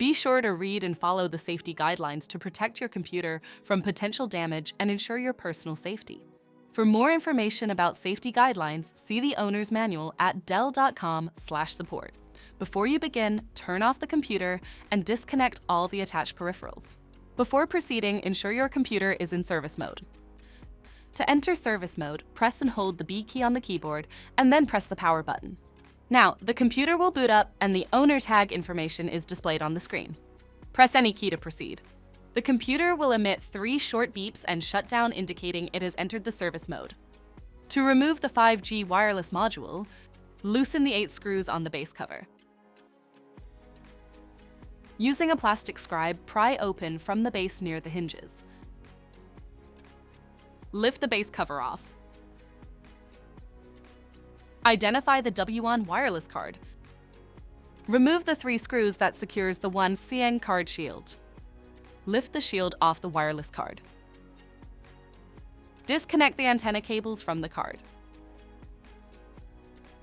Be sure to read and follow the safety guidelines to protect your computer from potential damage and ensure your personal safety. For more information about safety guidelines, see the owner's manual at dell.com/support. Before you begin, turn off the computer and disconnect all the attached peripherals. Before proceeding, ensure your computer is in service mode. To enter service mode, press and hold the B key on the keyboard and then press the power button. Now, the computer will boot up and the owner tag information is displayed on the screen. Press any key to proceed. The computer will emit 3 short beeps and shut down, indicating it has entered the service mode. To remove the 5G wireless module, loosen the 8 screws on the base cover. Using a plastic scribe, pry open from the base near the hinges. Lift the base cover off. Identify the wwan wireless card. Remove the 3 screws that secures the wwan card shield. Lift the shield off the wireless card. Disconnect the antenna cables from the card.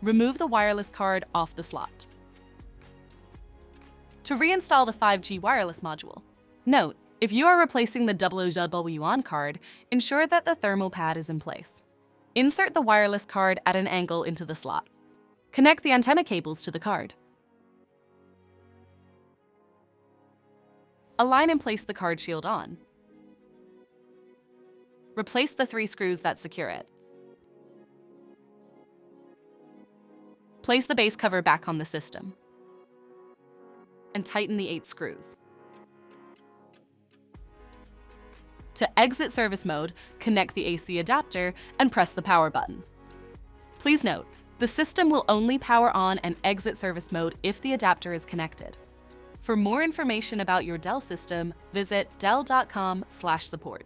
Remove the wireless card off the slot. To reinstall the 5G wireless module, note, if you are replacing the wwan card, ensure that the thermal pad is in place. Insert the wireless card at an angle into the slot. Connect the antenna cables to the card. Align and place the card shield on. Replace the 3 screws that secure it. Place the base cover back on the system and tighten the 8 screws. To exit service mode, connect the AC adapter and press the power button. Please note, the system will only power on and exit service mode if the adapter is connected. For more information about your Dell system, visit dell.com/support.